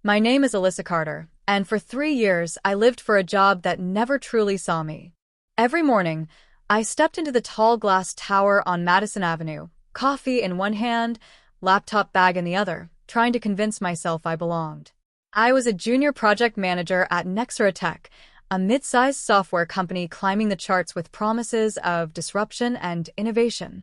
My name is Alyssa Carter, and for 3 years I lived for a job that never truly saw me. Every morning, I stepped into the tall glass tower on Madison Avenue, coffee in one hand, laptop bag in the other, trying to convince myself I belonged. I was a junior project manager at Nexera Tech, a mid-sized software company climbing the charts with promises of disruption and innovation.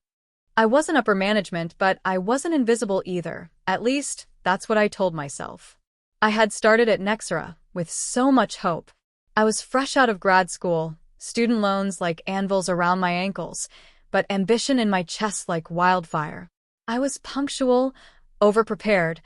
I wasn't upper management, but I wasn't invisible either. At least, that's what I told myself. I had started at Nexera with so much hope. I was fresh out of grad school, student loans like anvils around my ankles, but ambition in my chest like wildfire. I was punctual, overprepared,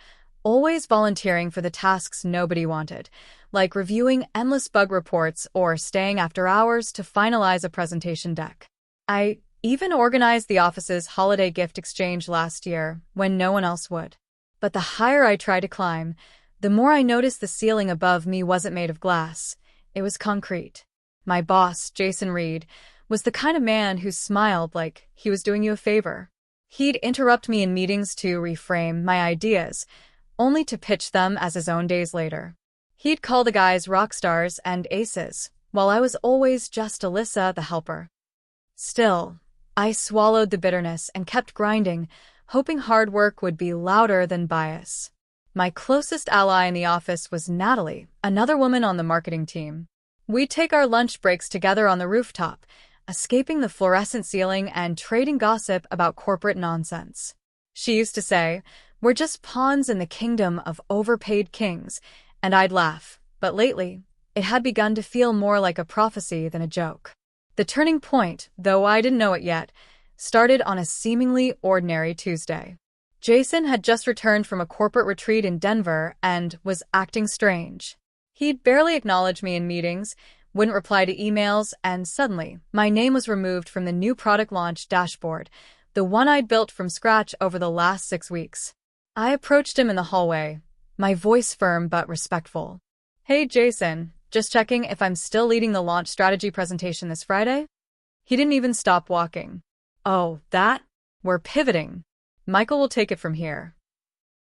always volunteering for the tasks nobody wanted, like reviewing endless bug reports or staying after hours to finalize a presentation deck. I even organized the office's holiday gift exchange last year when no one else would. But the higher I tried to climb, the more I noticed the ceiling above me wasn't made of glass. It was concrete. My boss, Jason Reed, was the kind of man who smiled like he was doing you a favor. He'd interrupt me in meetings to reframe my ideas, only to pitch them as his own days later. He'd call the guys rock stars and aces, while I was always just Alyssa, the helper. Still, I swallowed the bitterness and kept grinding, hoping hard work would be louder than bias. My closest ally in the office was Natalie, another woman on the marketing team. We'd take our lunch breaks together on the rooftop, escaping the fluorescent ceiling and trading gossip about corporate nonsense. She used to say, "We're just pawns in the kingdom of overpaid kings," and I'd laugh. But lately, it had begun to feel more like a prophecy than a joke. The turning point, though I didn't know it yet, started on a seemingly ordinary Tuesday. Jason had just returned from a corporate retreat in Denver and was acting strange. He'd barely acknowledge me in meetings, wouldn't reply to emails, and suddenly, my name was removed from the new product launch dashboard, the one I'd built from scratch over the last 6 weeks. I approached him in the hallway, my voice firm but respectful. "Hey, Jason, just checking if I'm still leading the launch strategy presentation this Friday?" He didn't even stop walking. "Oh, that? We're pivoting. Michael will take it from here."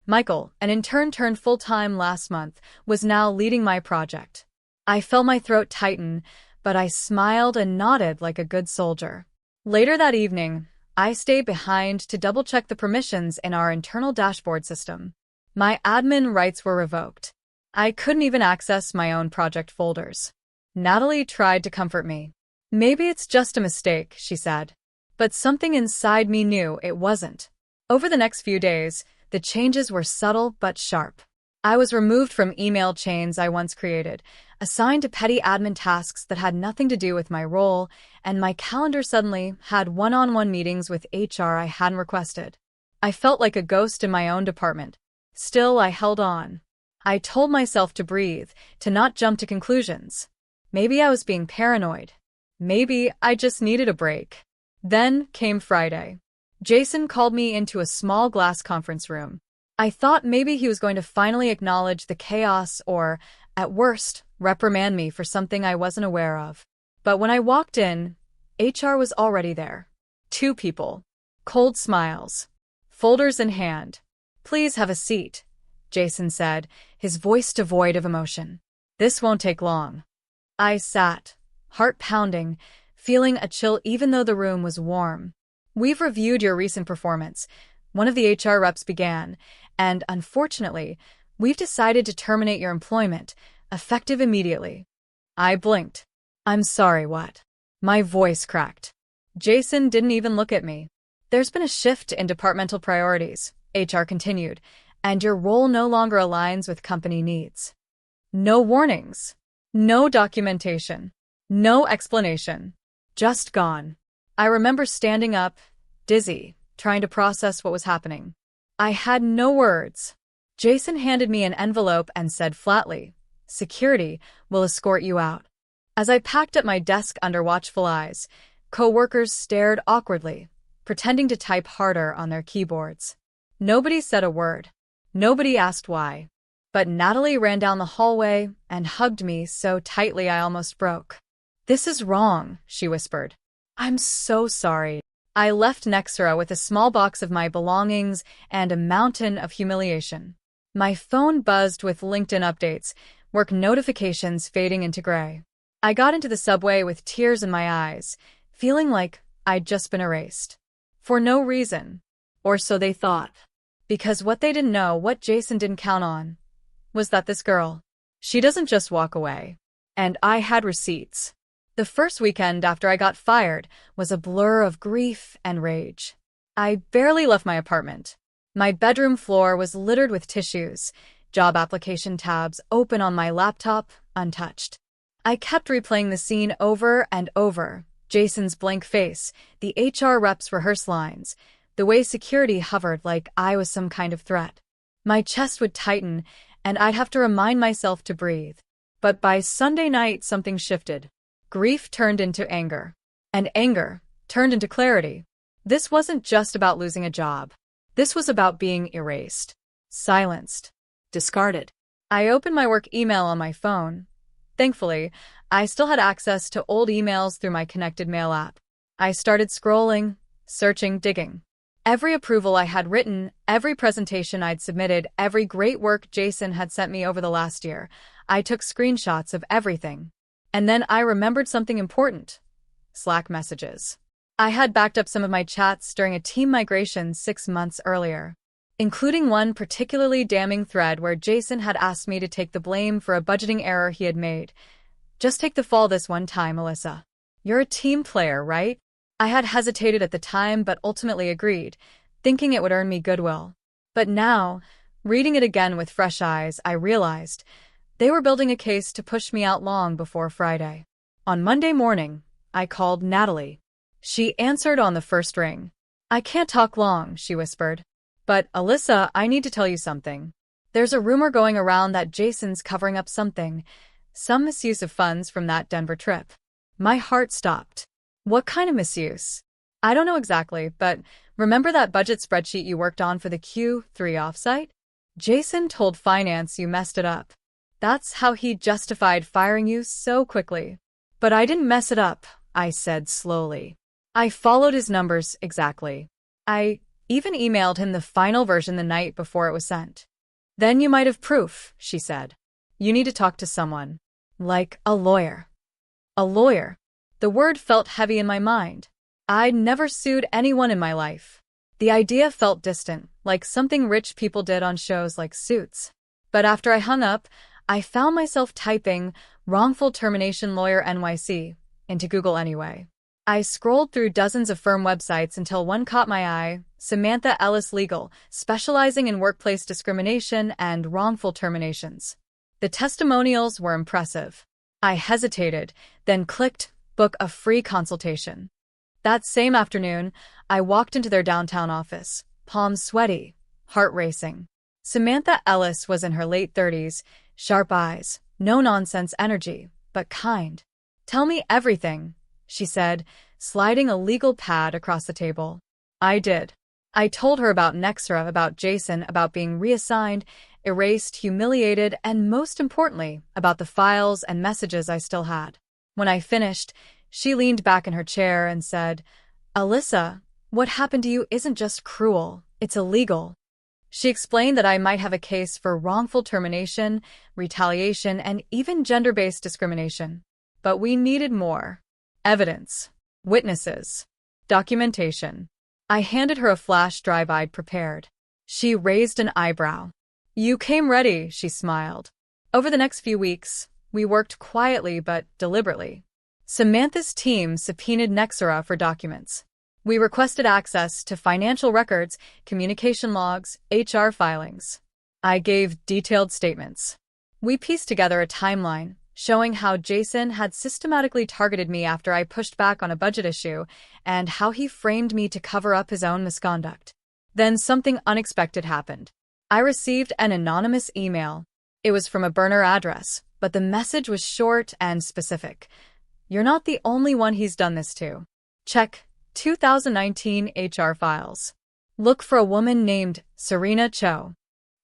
Michael, an intern turned full-time last month, was now leading my project. I felt my throat tighten, but I smiled and nodded like a good soldier. Later that evening, I stayed behind to double-check the permissions in our internal dashboard system. My admin rights were revoked. I couldn't even access my own project folders. Natalie tried to comfort me. "Maybe it's just a mistake," she said. But something inside me knew it wasn't. Over the next few days, the changes were subtle but sharp. I was removed from email chains I once created, assigned to petty admin tasks that had nothing to do with my role, and my calendar suddenly had one-on-one meetings with HR I hadn't requested. I felt like a ghost in my own department. Still, I held on. I told myself to breathe, to not jump to conclusions. Maybe I was being paranoid. Maybe I just needed a break. Then came Friday. Jason called me into a small glass conference room. I thought maybe he was going to finally acknowledge the chaos or, at worst, reprimand me for something I wasn't aware of. But when I walked in, HR was already there. 2 people. Cold smiles. Folders in hand. "Please have a seat," Jason said, his voice devoid of emotion. "This won't take long." I sat, heart pounding, feeling a chill even though the room was warm. "We've reviewed your recent performance," one of the HR reps began, "and unfortunately, we've decided to terminate your employment, effective immediately." I blinked. "I'm sorry, what?" My voice cracked. Jason didn't even look at me. "There's been a shift in departmental priorities," HR continued, "and your role no longer aligns with company needs." No warnings. No documentation. No explanation. Just gone. I remember standing up, dizzy, trying to process what was happening. I had no words. Jason handed me an envelope and said flatly, "Security will escort you out." As I packed at my desk under watchful eyes, coworkers stared awkwardly, pretending to type harder on their keyboards. Nobody said a word. Nobody asked why. But Natalie ran down the hallway and hugged me so tightly I almost broke. "This is wrong," she whispered. "I'm so sorry." I left Nexera with a small box of my belongings and a mountain of humiliation. My phone buzzed with LinkedIn updates, work notifications fading into gray. I got into the subway with tears in my eyes, feeling like I'd just been erased. For no reason. Or so they thought. Because what they didn't know, what Jason didn't count on, was that this girl, she doesn't just walk away. And I had receipts. The first weekend after I got fired was a blur of grief and rage. I barely left my apartment. My bedroom floor was littered with tissues, job application tabs open on my laptop, untouched. I kept replaying the scene over and over. Jason's blank face, the HR rep's rehearsed lines, the way security hovered like I was some kind of threat. My chest would tighten, and I'd have to remind myself to breathe. But by Sunday night, something shifted. Grief turned into anger. And anger turned into clarity. This wasn't just about losing a job. This was about being erased, silenced, discarded. I opened my work email on my phone. Thankfully, I still had access to old emails through my connected mail app. I started scrolling, searching, digging. Every approval I had written, every presentation I'd submitted, every great work Jason had sent me over the last year, I took screenshots of everything. And then I remembered something important. Slack messages. I had backed up some of my chats during a team migration 6 months earlier, including one particularly damning thread where Jason had asked me to take the blame for a budgeting error he had made. Just take the fall this one time, Alyssa. You're a team player, right? I had hesitated at the time but ultimately agreed, thinking it would earn me goodwill. But now, reading it again with fresh eyes, I realized they were building a case to push me out long before Friday. On Monday morning, I called Natalie. She answered on the first ring. I can't talk long, she whispered. But, Alyssa, I need to tell you something. There's a rumor going around that Jason's covering up something, some misuse of funds from that Denver trip. My heart stopped. What kind of misuse? I don't know exactly, but remember that budget spreadsheet you worked on for the Q3 offsite? Jason told finance you messed it up. That's how he justified firing you so quickly. But I didn't mess it up, I said slowly. I followed his numbers exactly. I even emailed him the final version the night before it was sent. Then you might have proof, she said. You need to talk to someone. Like a lawyer. A lawyer. The word felt heavy in my mind. I'd never sued anyone in my life. The idea felt distant, like something rich people did on shows like Suits. But after I hung up, I found myself typing wrongful termination lawyer NYC into Google anyway. I scrolled through dozens of firm websites until one caught my eye, Samantha Ellis Legal, specializing in workplace discrimination and wrongful terminations. The testimonials were impressive. I hesitated, then clicked book a free consultation. That same afternoon, I walked into their downtown office, palms sweaty, heart racing. Samantha Ellis was in her late 30s, sharp eyes, no-nonsense energy, but kind. Tell me everything, she said, sliding a legal pad across the table. I did. I told her about Nexera, about Jason, about being reassigned, erased, humiliated, and most importantly, about the files and messages I still had. When I finished, she leaned back in her chair and said, Alyssa, what happened to you isn't just cruel, it's illegal. She explained that I might have a case for wrongful termination, retaliation, and even gender-based discrimination. But we needed more. Evidence. Witnesses. Documentation. I handed her a flash drive I'd prepared. She raised an eyebrow. You came ready, she smiled. Over the next few weeks, we worked quietly but deliberately. Samantha's team subpoenaed Nexera for documents. We requested access to financial records, communication logs, HR filings. I gave detailed statements. We pieced together a timeline, showing how Jason had systematically targeted me after I pushed back on a budget issue, and how he framed me to cover up his own misconduct. Then something unexpected happened. I received an anonymous email. It was from a burner address, but the message was short and specific. You're not the only one he's done this to. Check 2019 HR files. Look for a woman named Serena Cho.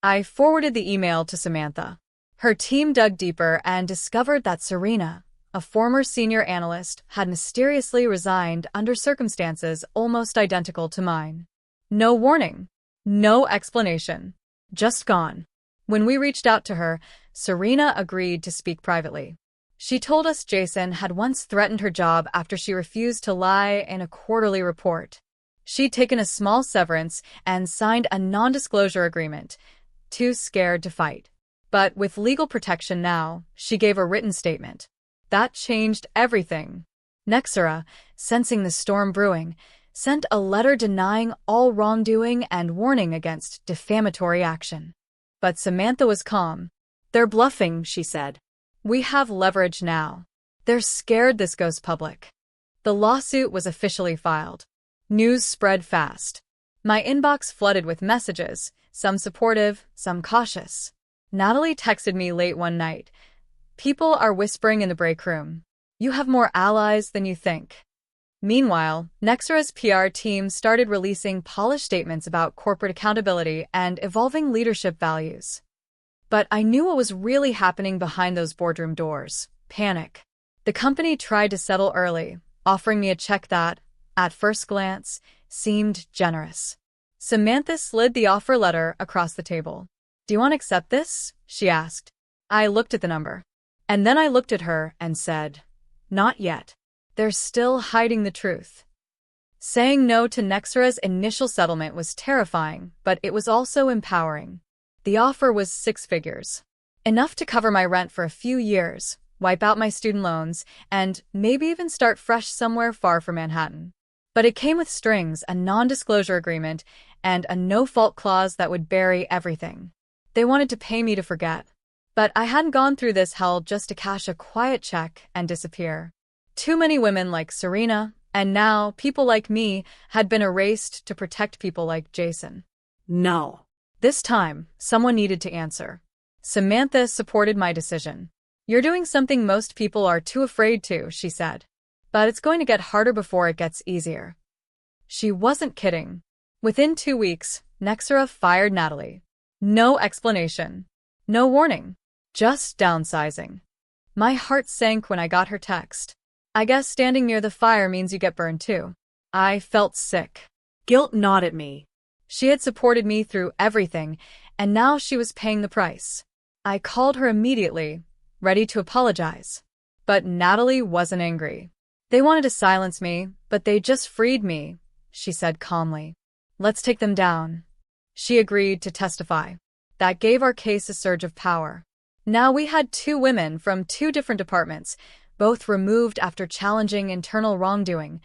I forwarded the email to Samantha. Her team dug deeper and discovered that Serena, a former senior analyst, had mysteriously resigned under circumstances almost identical to mine. No warning. No explanation. Just gone. When we reached out to her, Serena agreed to speak privately. She told us Jason had once threatened her job after she refused to lie in a quarterly report. She'd taken a small severance and signed a non-disclosure agreement, too scared to fight. But with legal protection now, she gave a written statement. That changed everything. Nexera, sensing the storm brewing, sent a letter denying all wrongdoing and warning against defamatory action. But Samantha was calm. "They're bluffing," she said. "We have leverage now. They're scared this goes public." The lawsuit was officially filed. News spread fast. My inbox flooded with messages, some supportive, some cautious. Natalie texted me late one night. "People are whispering in the break room. You have more allies than you think." Meanwhile, Nexera's PR team started releasing polished statements about corporate accountability and evolving leadership values. But I knew what was really happening behind those boardroom doors: panic. The company tried to settle early, offering me a check that, at first glance, seemed generous. Samantha slid the offer letter across the table. "Do you want to accept this?" she asked. I looked at the number. And then I looked at her and said, "Not yet. They're still hiding the truth." Saying no to Nexera's initial settlement was terrifying, but it was also empowering. The offer was 6 figures. Enough to cover my rent for a few years, wipe out my student loans, and maybe even start fresh somewhere far from Manhattan. But it came with strings, a non-disclosure agreement, and a no-fault clause that would bury everything. They wanted to pay me to forget. But I hadn't gone through this hell just to cash a quiet check and disappear. Too many women like Serena, and now people like me, had been erased to protect people like Jason. No. This time, someone needed to answer. Samantha supported my decision. "You're doing something most people are too afraid to," she said. "But it's going to get harder before it gets easier." She wasn't kidding. Within 2 weeks, Nexera fired Natalie. No explanation. No warning. Just downsizing. My heart sank when I got her text. "I guess standing near the fire means you get burned too." I felt sick. Guilt gnawed at me. She had supported me through everything, and now she was paying the price. I called her immediately, ready to apologize. But Natalie wasn't angry. "They wanted to silence me, but they just freed me," she said calmly. "Let's take them down." She agreed to testify. That gave our case a surge of power. Now we had 2 women from 2 different departments, both removed after challenging internal wrongdoing,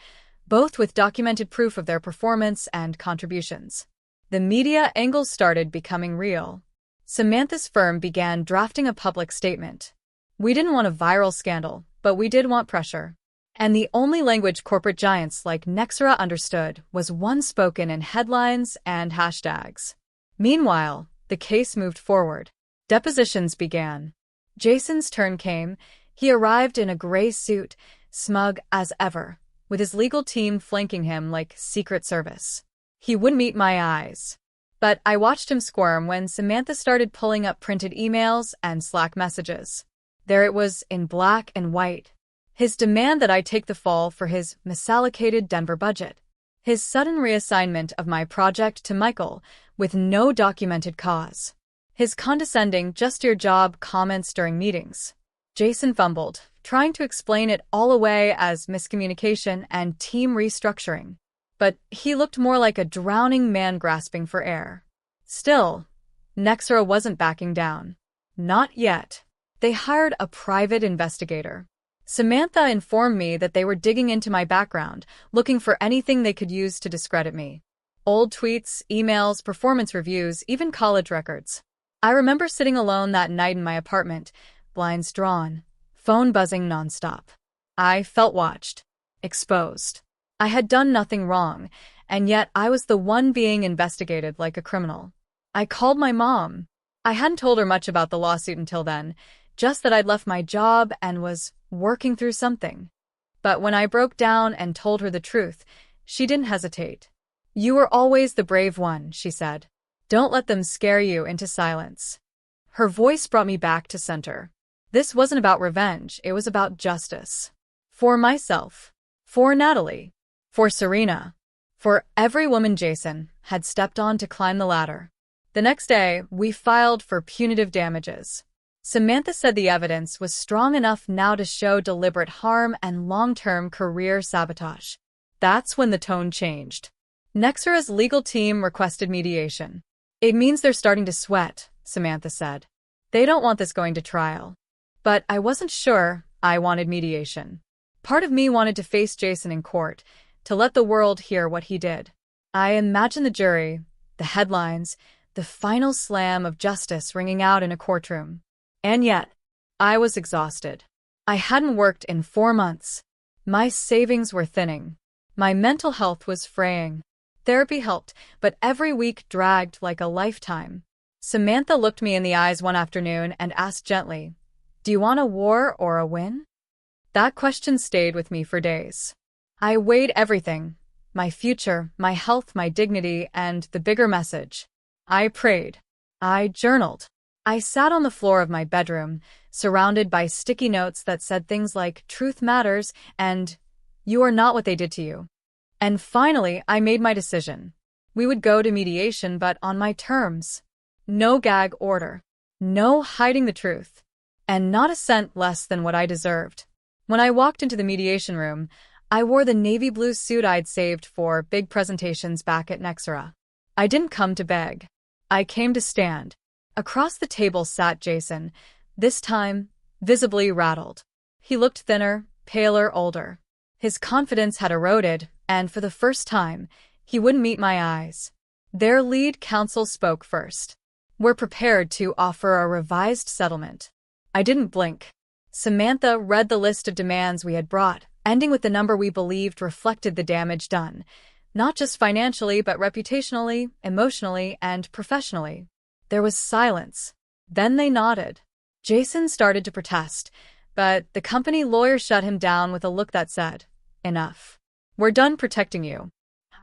both with documented proof of their performance and contributions. The media angles started becoming real. Samantha's firm began drafting a public statement. We didn't want a viral scandal, but we did want pressure. And the only language corporate giants like Nexera understood was one spoken in headlines and hashtags. Meanwhile, the case moved forward. Depositions began. Jason's turn came. He arrived in a gray suit, smug as ever, with his legal team flanking him like Secret Service. He wouldn't meet my eyes. But I watched him squirm when Samantha started pulling up printed emails and Slack messages. There it was in black and white. His demand that I take the fall for his misallocated Denver budget. His sudden reassignment of my project to Michael with no documented cause. His condescending just-your-job comments during meetings. Jason fumbled, trying to explain it all away as miscommunication and team restructuring. But he looked more like a drowning man grasping for air. Still, Nexera wasn't backing down. Not yet. They hired a private investigator. Samantha informed me that they were digging into my background, looking for anything they could use to discredit me. Old tweets, emails, performance reviews, even college records. I remember sitting alone that night in my apartment, blinds drawn, phone buzzing nonstop. I felt watched, exposed. I had done nothing wrong, and yet I was the one being investigated like a criminal. I called my mom. I hadn't told her much about the lawsuit until then, just that I'd left my job and was working through something. But when I broke down and told her the truth, she didn't hesitate. "You were always the brave one," she said. "Don't let them scare you into silence." Her voice brought me back to center. This wasn't about revenge, it was about justice. For myself. For Natalie. For Serena. For every woman Jason had stepped on to climb the ladder. The next day, we filed for punitive damages. Samantha said the evidence was strong enough now to show deliberate harm and long-term career sabotage. That's when the tone changed. Nexera's legal team requested mediation. It means they're starting to sweat, Samantha said. They don't want this going to trial. But I wasn't sure I wanted mediation. Part of me wanted to face Jason in court, to let the world hear what he did. I imagined the jury, the headlines, the final slam of justice ringing out in a courtroom. And yet, I was exhausted. I hadn't worked in 4 months. My savings were thinning. My mental health was fraying. Therapy helped, but every week dragged like a lifetime. Samantha looked me in the eyes one afternoon and asked gently, "Do you want a war or a win?" That question stayed with me for days. I weighed everything, my future, my health, my dignity, and the bigger message. I prayed. I journaled. I sat on the floor of my bedroom, surrounded by sticky notes that said things like, "Truth matters," and "You are not what they did to you." And finally, I made my decision. We would go to mediation, but on my terms. No gag order. No hiding the truth. And not a cent less than what I deserved. When I walked into the mediation room, I wore the navy blue suit I'd saved for big presentations back at Nexera. I didn't come to beg. I came to stand. Across the table sat Jason, this time visibly rattled. He looked thinner, paler, older. His confidence had eroded, and for the first time, he wouldn't meet my eyes. Their lead counsel spoke first. "We're prepared to offer a revised settlement." I didn't blink. Samantha read the list of demands we had brought, ending with the number we believed reflected the damage done, not just financially but reputationally, emotionally, and professionally. There was silence. Then they nodded. Jason started to protest, but the company lawyer shut him down with a look that said, "Enough. We're done protecting you."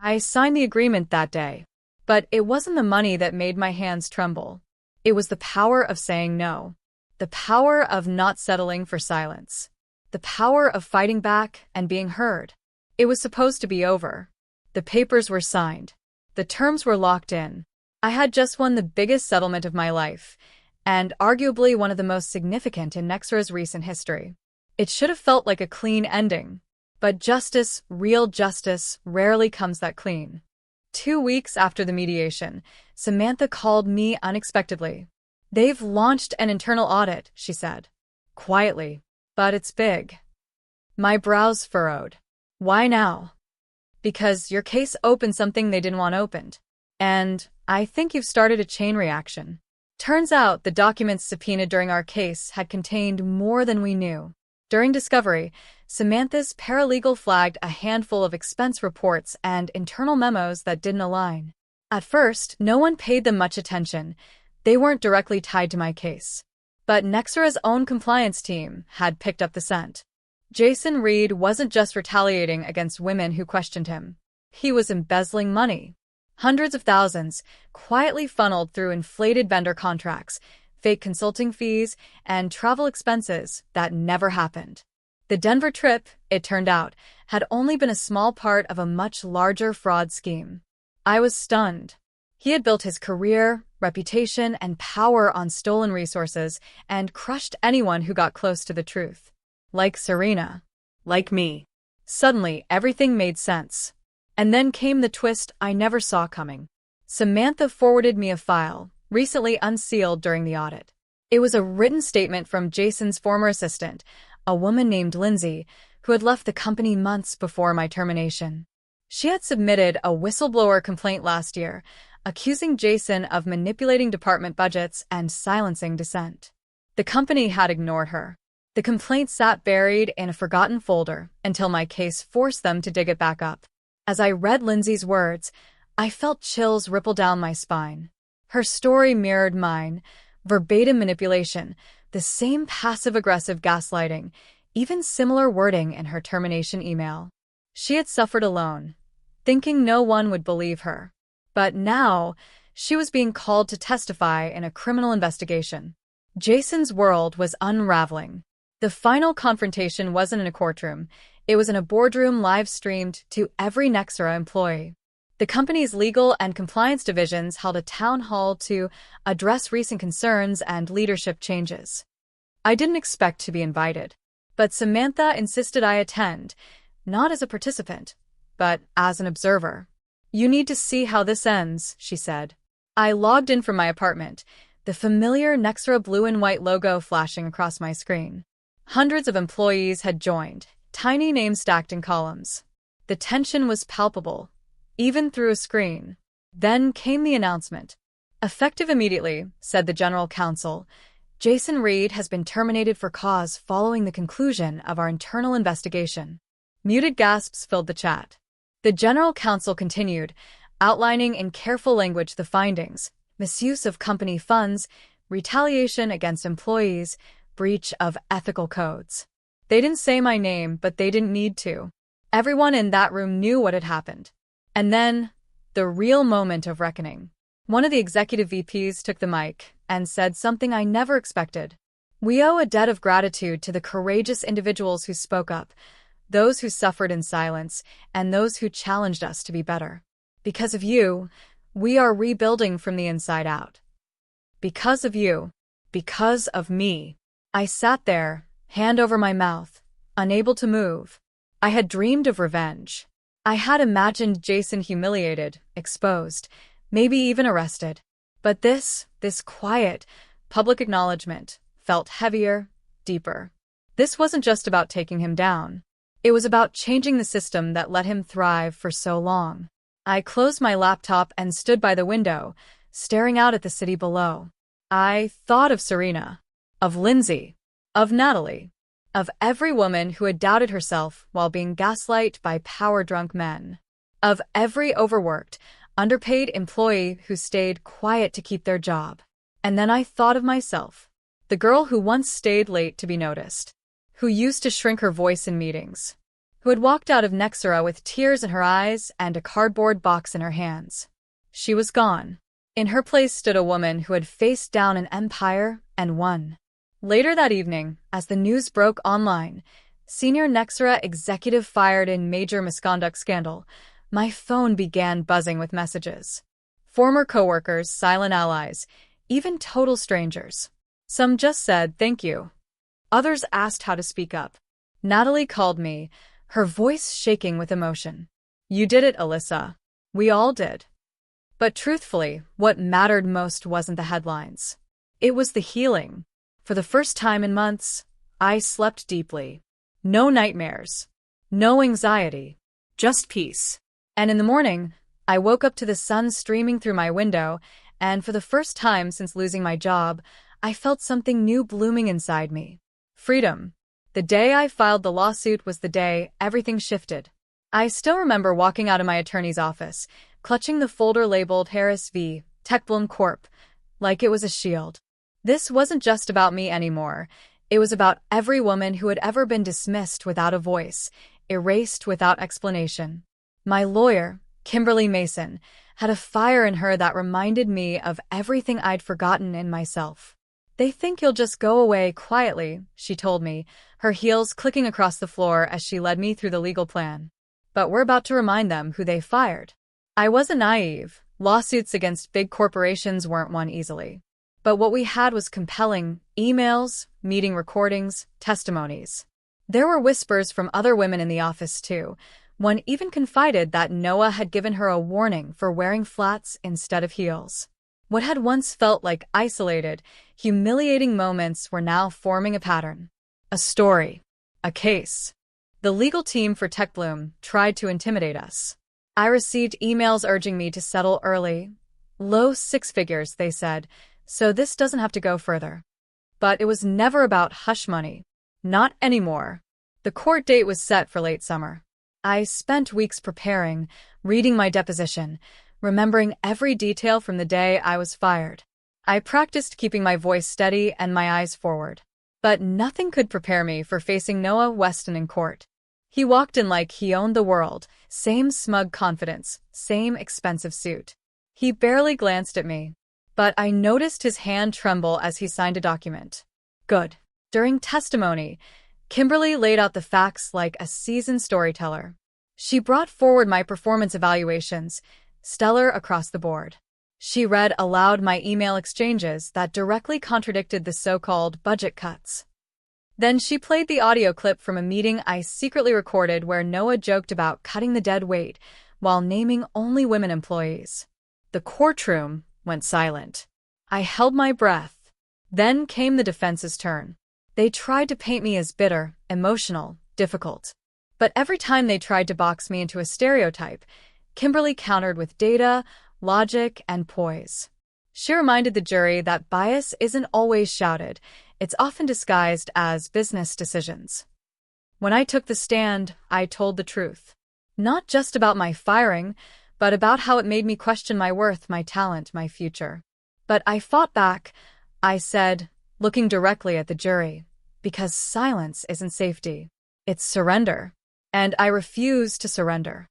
I signed the agreement that day, but it wasn't the money that made my hands tremble. It was the power of saying no. The power of not settling for silence. The power of fighting back and being heard. It was supposed to be over. The papers were signed. The terms were locked in. I had just won the biggest settlement of my life, and arguably one of the most significant in Nexera's recent history. It should have felt like a clean ending. But justice, real justice, rarely comes that clean. 2 weeks after the mediation, Samantha called me unexpectedly. "They've launched an internal audit," she said. Quietly. "But it's big." My brows furrowed. "Why now?" "Because your case opened something they didn't want opened. And I think you've started a chain reaction." Turns out the documents subpoenaed during our case had contained more than we knew. During discovery, Samantha's paralegal flagged a handful of expense reports and internal memos that didn't align. At first, no one paid them much attention. They weren't directly tied to my case. But Nexera's own compliance team had picked up the scent. Jason Reed wasn't just retaliating against women who questioned him. He was embezzling money. Hundreds of thousands, quietly funneled through inflated vendor contracts, fake consulting fees, and travel expenses that never happened. The Denver trip, it turned out, had only been a small part of a much larger fraud scheme. I was stunned. He had built his career, reputation, and power on stolen resources and crushed anyone who got close to the truth. Like Serena. Like me. Suddenly, everything made sense. And then came the twist I never saw coming. Samantha forwarded me a file, recently unsealed during the audit. It was a written statement from Jason's former assistant, a woman named Lindsay, who had left the company months before my termination. She had submitted a whistleblower complaint last year, accusing Jason of manipulating department budgets and silencing dissent. The company had ignored her. The complaint sat buried in a forgotten folder until my case forced them to dig it back up. As I read Lindsay's words, I felt chills ripple down my spine. Her story mirrored mine, verbatim manipulation, the same passive-aggressive gaslighting, even similar wording in her termination email. She had suffered alone, thinking no one would believe her. But now, she was being called to testify in a criminal investigation. Jason's world was unraveling. The final confrontation wasn't in a courtroom. It was in a boardroom live-streamed to every Nexera employee. The company's legal and compliance divisions held a town hall to address recent concerns and leadership changes. I didn't expect to be invited, but Samantha insisted I attend, not as a participant, but as an observer. "You need to see how this ends," she said. I logged in from my apartment, the familiar Nexera blue and white logo flashing across my screen. Hundreds of employees had joined, tiny names stacked in columns. The tension was palpable, even through a screen. Then came the announcement. "Effective immediately," said the general counsel, "Jason Reed has been terminated for cause following the conclusion of our internal investigation." Muted gasps filled the chat. The general counsel continued, outlining in careful language the findings: misuse of company funds, retaliation against employees, breach of ethical codes. They didn't say my name, but they didn't need to. Everyone in that room knew what had happened. And then, the real moment of reckoning. One of the executive VPs took the mic and said something I never expected. "We owe a debt of gratitude to the courageous individuals who spoke up, those who suffered in silence, and those who challenged us to be better. Because of you, we are rebuilding from the inside out. Because of you. Because of me." I sat there, hand over my mouth, unable to move. I had dreamed of revenge. I had imagined Jason humiliated, exposed, maybe even arrested. But this quiet, public acknowledgement felt heavier, deeper. This wasn't just about taking him down. It was about changing the system that let him thrive for so long. I closed my laptop and stood by the window, staring out at the city below. I thought of Serena, of Lindsay, of Natalie, of every woman who had doubted herself while being gaslight by power-drunk men, of every overworked, underpaid employee who stayed quiet to keep their job. And then I thought of myself, the girl who once stayed late to be noticed, who used to shrink her voice in meetings, who had walked out of Nexera with tears in her eyes and a cardboard box in her hands. She was gone. In her place stood a woman who had faced down an empire and won. Later that evening, as the news broke online, senior Nexera executive fired in major misconduct scandal, my phone began buzzing with messages. Former coworkers, silent allies, even total strangers. Some just said thank you. Others asked how to speak up. Natalie called me, her voice shaking with emotion. "You did it, Alyssa. We all did." But truthfully, what mattered most wasn't the headlines. It was the healing. For the first time in months, I slept deeply. No nightmares. No anxiety. Just peace. And in the morning, I woke up to the sun streaming through my window, and for the first time since losing my job, I felt something new blooming inside me. Freedom. The day I filed the lawsuit was the day everything shifted. I still remember walking out of my attorney's office, clutching the folder labeled Harris v. Techbloom Corp., like it was a shield. This wasn't just about me anymore. It was about every woman who had ever been dismissed without a voice, erased without explanation. My lawyer, Kimberly Mason, had a fire in her that reminded me of everything I'd forgotten in myself. "They think you'll just go away quietly," she told me, her heels clicking across the floor as she led me through the legal plan. "But we're about to remind them who they fired." I wasn't naive. Lawsuits against big corporations weren't won easily. But what we had was compelling emails, meeting recordings, testimonies. There were whispers from other women in the office, too. One even confided that Noah had given her a warning for wearing flats instead of heels. What had once felt like isolated, humiliating moments were now forming a pattern. A story. A case. The legal team for Techbloom tried to intimidate us. I received emails urging me to settle early. Low six figures, they said, so this doesn't have to go further. But it was never about hush money. Not anymore. The court date was set for late summer. I spent weeks preparing, reading my deposition, remembering every detail from the day I was fired. I practiced keeping my voice steady and my eyes forward. But nothing could prepare me for facing Noah Weston in court. He walked in like he owned the world, same smug confidence, same expensive suit. He barely glanced at me, but I noticed his hand tremble as he signed a document. Good. During testimony, Kimberly laid out the facts like a seasoned storyteller. She brought forward my performance evaluations, stellar across the board. She read aloud my email exchanges that directly contradicted the so-called budget cuts. Then she played the audio clip from a meeting I secretly recorded where Noah joked about cutting the dead weight while naming only women employees. The courtroom went silent. I held my breath. Then came the defense's turn. They tried to paint me as bitter, emotional, difficult. But every time they tried to box me into a stereotype, Kimberly countered with data, logic, and poise. She reminded the jury that bias isn't always shouted, it's often disguised as business decisions. When I took the stand, I told the truth. Not just about my firing, but about how it made me question my worth, my talent, my future. But I fought back. I said, looking directly at the jury, because silence isn't safety, it's surrender. And I refused to surrender.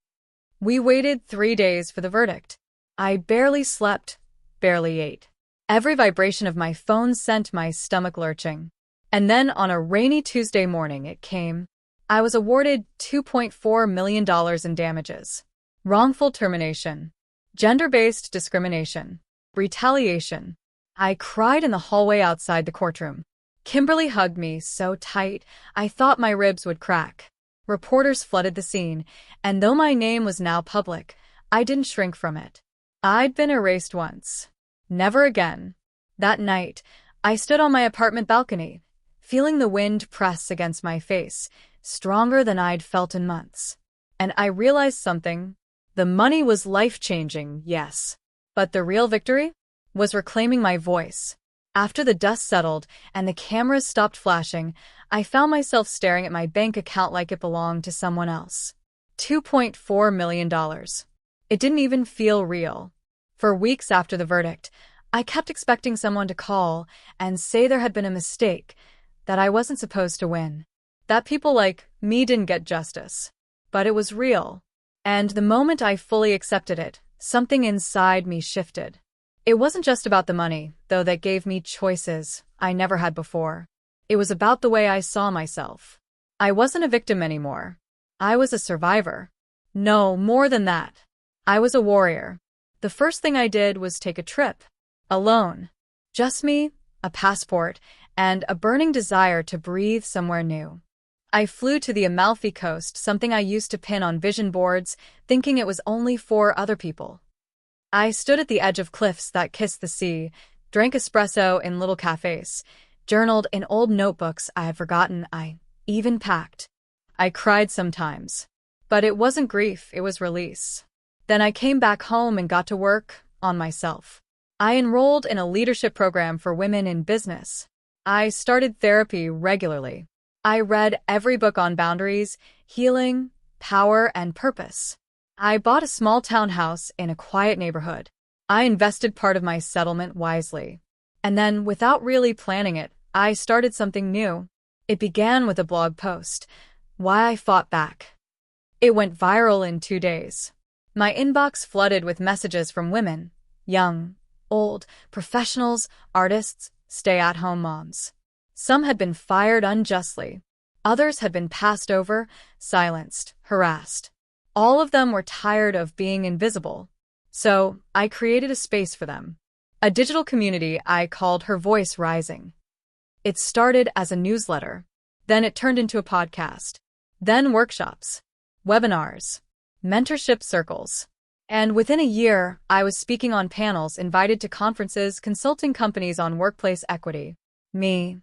We waited 3 days for the verdict. I barely slept, barely ate. Every vibration of my phone sent my stomach lurching. And then on a rainy Tuesday morning it came. I was awarded $2.4 million in damages. Wrongful termination. Gender-based discrimination. Retaliation. I cried in the hallway outside the courtroom. Kimberly hugged me so tight, I thought my ribs would crack. Reporters flooded the scene, and though my name was now public, I didn't shrink from it. I'd been erased once. Never again. That night, I stood on my apartment balcony, feeling the wind press against my face, stronger than I'd felt in months. And I realized something. The money was life-changing, yes. But the real victory was reclaiming my voice. After the dust settled and the cameras stopped flashing, I found myself staring at my bank account like it belonged to someone else. $2.4 million. It didn't even feel real. For weeks after the verdict, I kept expecting someone to call and say there had been a mistake, that I wasn't supposed to win, that people like me didn't get justice. But it was real. And the moment I fully accepted it, something inside me shifted. It wasn't just about the money, though that gave me choices I never had before. It was about the way I saw myself. I wasn't a victim anymore. I was a survivor. No, more than that. I was a warrior. The first thing I did was take a trip. Alone. Just me, a passport, and a burning desire to breathe somewhere new. I flew to the Amalfi Coast, something I used to pin on vision boards, thinking it was only for other people. I stood at the edge of cliffs that kissed the sea, drank espresso in little cafes, journaled in old notebooks I had forgotten, I even packed. I cried sometimes. But it wasn't grief, it was release. Then I came back home and got to work on myself. I enrolled in a leadership program for women in business. I started therapy regularly. I read every book on boundaries, healing, power, and purpose. I bought a small townhouse in a quiet neighborhood. I invested part of my settlement wisely. And then, without really planning it, I started something new. It began with a blog post, Why I Fought Back. It went viral in 2 days. My inbox flooded with messages from women, young, old, professionals, artists, stay-at-home moms. Some had been fired unjustly. Others had been passed over, silenced, harassed. All of them were tired of being invisible. So, I created a space for them. A digital community I called Her Voice Rising. It started as a newsletter. Then it turned into a podcast. Then workshops, webinars, mentorship circles. And within a year, I was speaking on panels, invited to conferences, consulting companies on workplace equity. Me,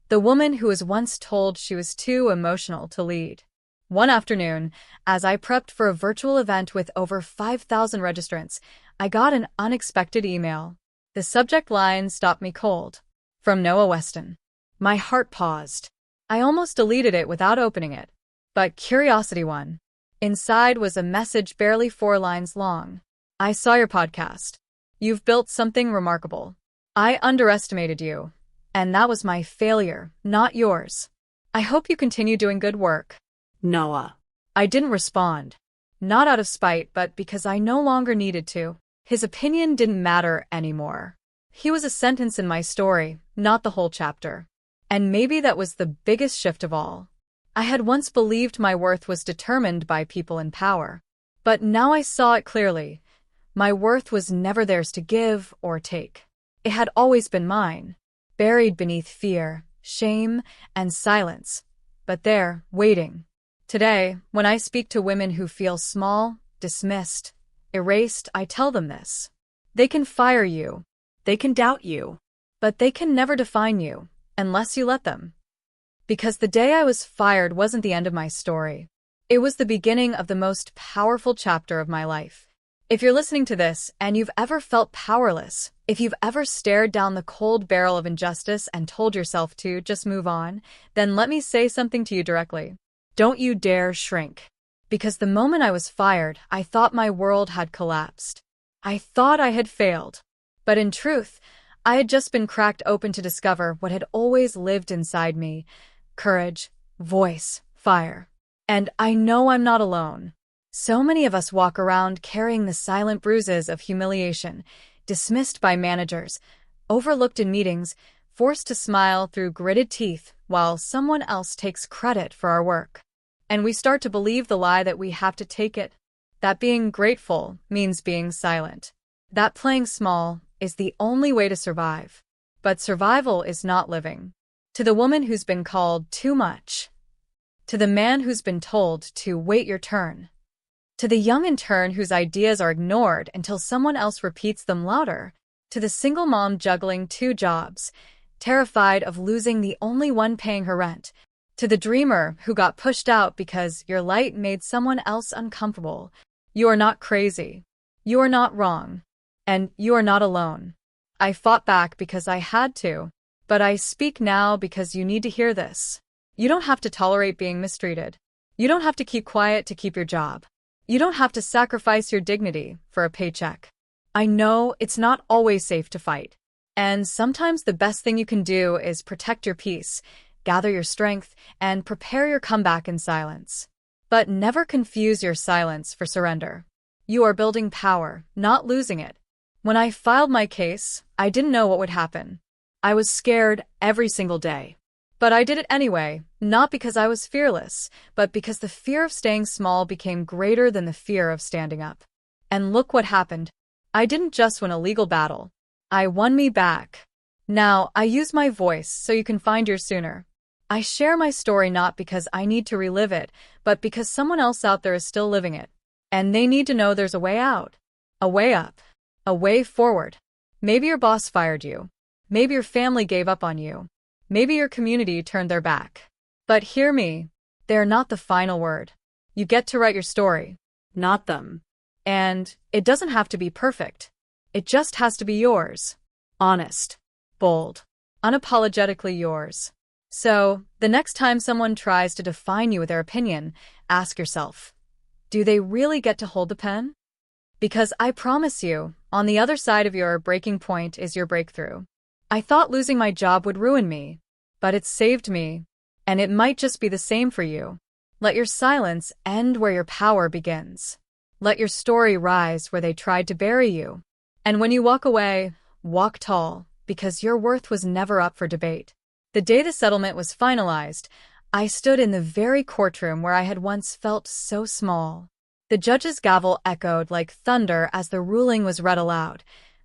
the woman who was once told she was too emotional to lead. One afternoon, as I prepped for a virtual event with over 5,000 registrants, I got an unexpected email. The subject line stopped me cold. From Noah Weston. My heart paused. I almost deleted it without opening it. But curiosity won. Inside was a message barely 4 lines long. I saw your podcast. You've built something remarkable. I underestimated you. And that was my failure, not yours. I hope you continue doing good work. Noah. I didn't respond. Not out of spite, but because I no longer needed to. His opinion didn't matter anymore. He was a sentence in my story, not the whole chapter. And maybe that was the biggest shift of all. I had once believed my worth was determined by people in power. But now I saw it clearly. My worth was never theirs to give or take. It had always been mine, buried beneath fear, shame, and silence, but there, waiting. Today, when I speak to women who feel small, dismissed, erased, I tell them this. They can fire you, they can doubt you, but they can never define you, unless you let them. Because the day I was fired wasn't the end of my story. It was the beginning of the most powerful chapter of my life. If you're listening to this and you've ever felt powerless, if you've ever stared down the cold barrel of injustice and told yourself to just move on, then let me say something to you directly. Don't you dare shrink. Because the moment I was fired, I thought my world had collapsed. I thought I had failed. But in truth, I had just been cracked open to discover what had always lived inside me: courage, voice, fire. And I know I'm not alone. So many of us walk around carrying the silent bruises of humiliation, dismissed by managers, overlooked in meetings, forced to smile through gritted teeth while someone else takes credit for our work. And we start to believe the lie that we have to take it, that being grateful means being silent, that playing small is the only way to survive. But survival is not living. To the woman who's been called too much, to the man who's been told to wait your turn, to the young intern whose ideas are ignored until someone else repeats them louder, to the single mom juggling 2 jobs, terrified of losing the only one paying her rent, to the dreamer who got pushed out because your light made someone else uncomfortable. You are not crazy. You are not wrong. And you are not alone. I fought back because I had to, but I speak now because you need to hear this. You don't have to tolerate being mistreated. You don't have to keep quiet to keep your job. You don't have to sacrifice your dignity for a paycheck. I know it's not always safe to fight. And sometimes the best thing you can do is protect your peace, gather your strength, and prepare your comeback in silence. But never confuse your silence for surrender. You are building power, not losing it. When I filed my case, I didn't know what would happen. I was scared every single day. But I did it anyway, not because I was fearless, but because the fear of staying small became greater than the fear of standing up. And look what happened. I didn't just win a legal battle. I won me back. Now, I use my voice so you can find yours sooner. I share my story not because I need to relive it, but because someone else out there is still living it. And they need to know there's a way out, a way up, a way forward. Maybe your boss fired you. Maybe your family gave up on you. Maybe your community turned their back. But hear me, they're not the final word. You get to write your story, not them. And it doesn't have to be perfect. It just has to be yours. Honest, bold, unapologetically yours. So, the next time someone tries to define you with their opinion, ask yourself, do they really get to hold the pen? Because I promise you, on the other side of your breaking point is your breakthrough. I thought losing my job would ruin me, but it saved me, and it might just be the same for you. Let your silence end where your power begins. Let your story rise where they tried to bury you. And when you walk away, walk tall, because your worth was never up for debate. The day the settlement was finalized, I stood in the very courtroom where I had once felt so small. The judge's gavel echoed like thunder as the ruling was read aloud.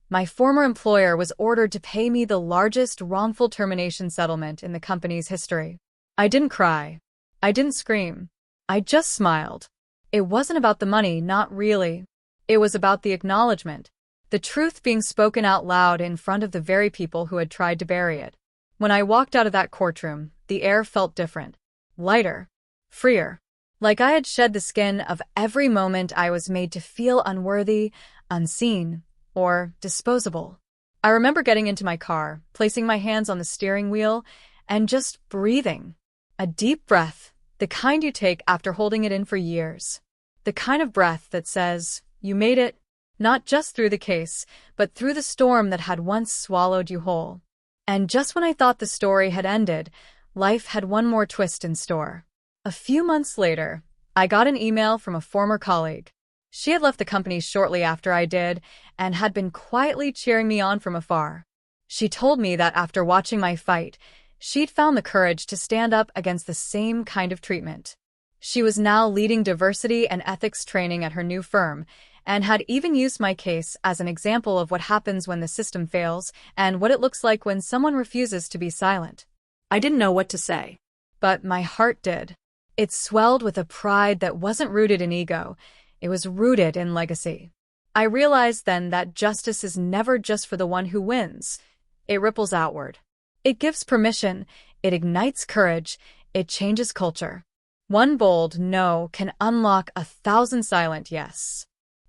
My former employer was ordered to pay me the largest wrongful termination settlement in the company's history. I didn't cry. I didn't scream. I just smiled. It wasn't about the money, not really. It was about the acknowledgement, the truth being spoken out loud in front of the very people who had tried to bury it. When I walked out of that courtroom, the air felt different, lighter, freer. Like I had shed the skin of every moment I was made to feel unworthy, unseen, or disposable. I remember getting into my car, placing my hands on the steering wheel, and just breathing. A deep breath, the kind you take after holding it in for years. The kind of breath that says, you made it, not just through the case, but through the storm that had once swallowed you whole. And just when I thought the story had ended, life had one more twist in store. A few months later, I got an email from a former colleague. She had left the company shortly after I did and had been quietly cheering me on from afar. She told me that after watching my fight, she'd found the courage to stand up against the same kind of treatment. She was now leading diversity and ethics training at her new firm, and had even used my case as an example of what happens when the system fails and what it looks like when someone refuses to be silent. I didn't know what to say. But my heart did. It swelled with a pride that wasn't rooted in ego. It was rooted in legacy. I realized then that justice is never just for the one who wins. It ripples outward. It gives permission. It ignites courage. It changes culture. One bold no can unlock 1,000 silent yes.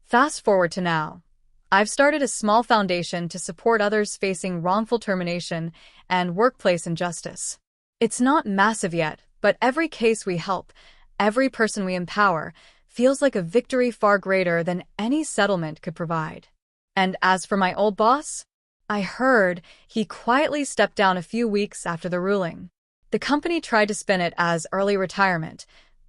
Fast forward to now. I've started a small foundation to support others facing wrongful termination and workplace injustice. It's not massive yet, but every case we help, every person we empower, feels like a victory far greater than any settlement could provide. And as for my old boss, I heard he quietly stepped down a few weeks after the ruling. The company tried to spin it as early retirement,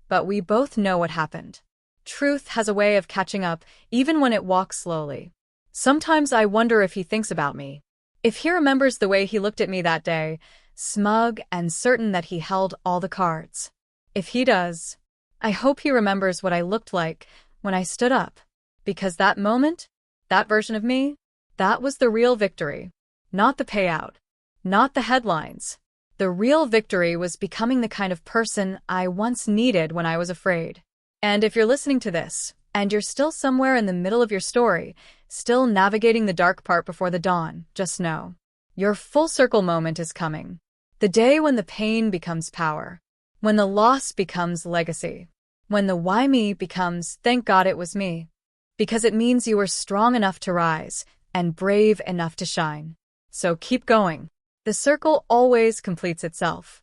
but we both know what happened. Truth has a way of catching up, even when it walks slowly. Sometimes I wonder if he thinks about me. If he remembers the way he looked at me that day, smug and certain that he held all the cards. If he does, I hope he remembers what I looked like when I stood up. Because that moment, that version of me, that was the real victory. Not the payout. Not the headlines. The real victory was becoming the kind of person I once needed when I was afraid. And if you're listening to this, and you're still somewhere in the middle of your story, still navigating the dark part before the dawn, just know, your full circle moment is coming. The day when the pain becomes power. When the loss becomes legacy. When the why me becomes thank God it was me. Because it means you were strong enough to rise and brave enough to shine. So keep going. The circle always completes itself.